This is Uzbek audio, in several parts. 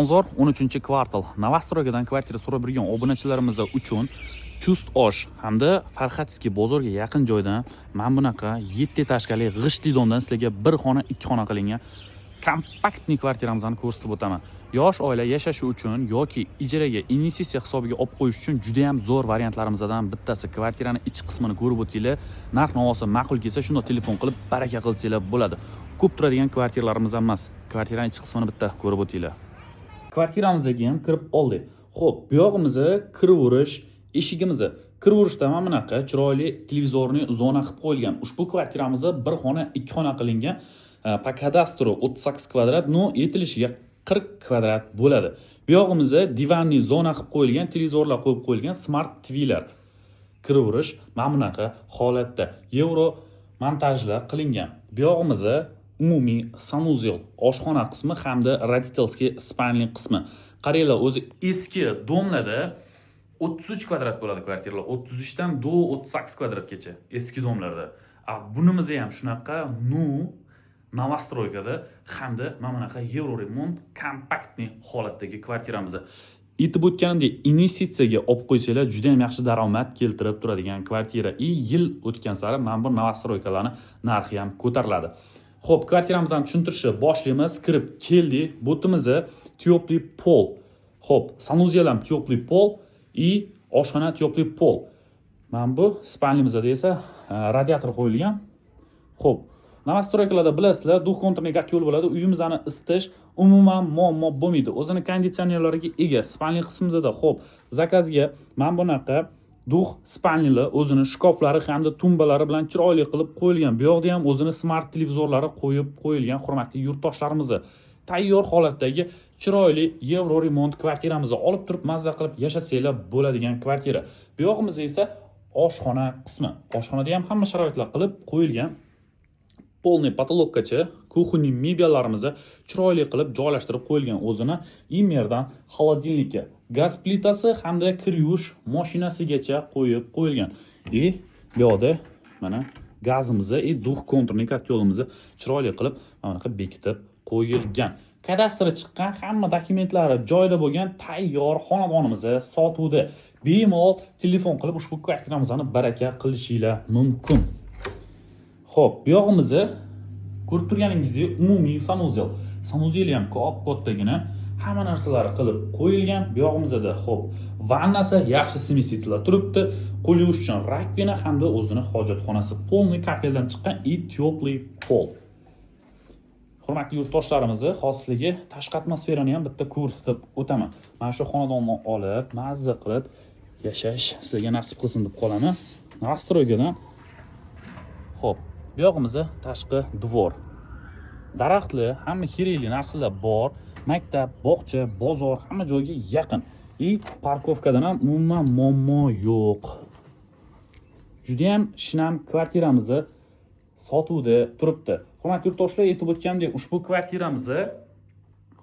Bozor 13-kvartal Novostroydan kvartira so'rab yurgan obunachilarimiz uchun Chust Osh hamda Farxatskiy bozorga yaqin joydan mana bunaqa 7 etажli g'ishtli domdan sizlarga bir xona, 2 xona qilingan kompaktni kvartiramizni ko'rsatib o'taman. Yosh oila yashashi uchun yoki ijaraga investitsiya hisobiga olib qo'yish uchun juda ham zo'r variantlarimizdan bittasi. Kvartirani ichki qismini ko'rib o'tinglar. Narx-navosi ma'qul kelsa, shunda telefon qilib baraka qilsanglar bo'ladi. Ko'p turadigan kvartiralarimiz emas. Kvartiraning ichki qismini bitta ko'rib o'tinglar. Kvartiramizga ham kirib oldik. Xo'p, bu yog'imizni kiraverish eshigimizni. Kiraverishda mana bunaqa chiroyli televizorni zona qilib qo'yilgan. Ushbu kvartiramizni bir xona, 2 xona qilingan. Po kadastru 38 kvadrat, no yetilishiga 40 kvadrat bo'ladi. Bu yog'imizda divanni zona qilib qo'yilgan, televizorlar qo'yib qo'yilgan smart TV'lar. Kiraverish mana bunaqa holatda Euro montajlar qilingan. Bu yog'imizda umumiy sanuzel oshxona qismi hamda roditelskiy spalniy qismi. Qaranglar, o'zi eski domlarda 33 kvadrat bo'ladi kvartiralar. 33 dan do 38 kvadratgacha eski domlarda. Bunimiz ham shunaqa Novostroykada hamda mana bunaqa Euro remont kompaktni holatdagi kvartiramiz. Aytib o'tganimdek, investitsiyaga olib qo'ysanglar juda ham yaxshi daromad keltirib turadigan kvartira. Yil o'tgan sari mana bu Novostroykalarning narxi ham ko'tariladi. Xo'p, kvartiramizni tushuntirishni boshlaymiz. Kirib keldik. Bo'timizni teplый pol. Xo'p, sanuzel ham teplый pol и oshxona teplый pol. Mana bu spalnimizda esa radiator qo'yilgan. Xo'p, Novostroykalarda bilasizlar, duh konturniy kotyol bo'ladi. Uyimizni isitish umuman muammo bo'lmaydi. O'zini konditsionerlariga ega. Spalniy qismimizda xo'p, zakazga mana bunaqa duh spalnilar o'zini shkoflari hamda tumbalari bilan chiroyli qilib qo'yilgan. Bu yoqda ham o'zini smart televizorlari qo'yib qo'yilgan. Hurmatli yurtdoshlarimiz, tayyor holatdagi chiroyli Euro remont kvartiramizni olib turib mazza qilib yashasanglar bo'ladigan kvartira. Bu yog'imiz esa oshxona qismi. Oshxonada ham hamma sharoitlar qilib qo'yilgan. Polniy patolokkacha kuxonniy mebellarimizni chiroyli qilib joylashtirib qo'yilgan. O'zini imerdan xolodilnikka, gaz plitasi hamda kir yuvish mashinasigacha qo'yib qo'yilgan. Bu yoqda mana gazimizni, duh konturniy kotyolimizni chiroyli qilib mana bunaqa bekitib qo'yilgan. Kadastri chiqqan, hamma dokumentlari joyida bo'lgan tayyor xonadonimiz sotuvda. Bemalol telefon qilib ushbu kvartiramizni baraka qilishinglar mumkin. Xo'p, bu yog'imizni ko'rib turganingizdek umumiy sanuzel. Sanuzel ham kattagina hamma narsalari qilib qo'yilgan. Bu yog'imizda xo'p, vannasi yaxshi smesitlar turibdi. Qo'l yuvish uchun rakvina hamda o'zini hojatxonasi polniy kafeldan chiqqan и teplый pol. Hurmatli yurtdoshlarimiz, xosligi tashqi atmosferani ham bitta ko'rsatib o'taman. Mana shu xonadonni olib, mazza qilib yashash sizga nasib qilsin deb qolaman. Novostroydan. Xo'p, bu yog'imizni tashqi dvor. Daraxtli, hamma kerakli narsalar bor. Maktab, bog'cha, bozor hamma joyga yaqin. Parkovkadan ham umuman muammo yo'q. Juda ham shinam kvartiramizni sotuvda turibdi. Hurmatli yurtdoshlar, aytib o'tganimdek, ushbu kvartiramizni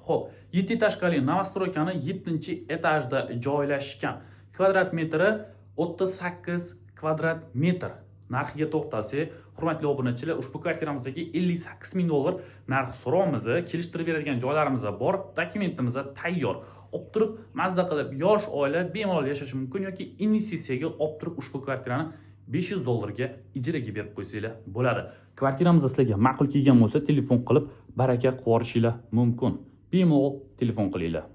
xo'p, 7 etажli Novostroykaning 7-etajda joylashgan. Kvadrat metri 38 kvadrat metr. Narxiga to'xtalsak, hurmatli obunachilar, ushbu kvartiramizga $58,000 narx so'rovimiz, kelishtirib beradigan joylarimiz bor, dokumentimiz tayyor. Olib turib, mazza qilib yosh oila bemalol yashashi mumkin yoki investitsiyaga olib turib ushbu kvartirani $500 ga ijaraga berib qo'ysanglar bo'ladi. Kvartiramiz sizlarga ma'qul kelgan bo'lsa, telefon qilib baraka qilib yuborishinglar mumkin. Bemalol telefon qilinglar.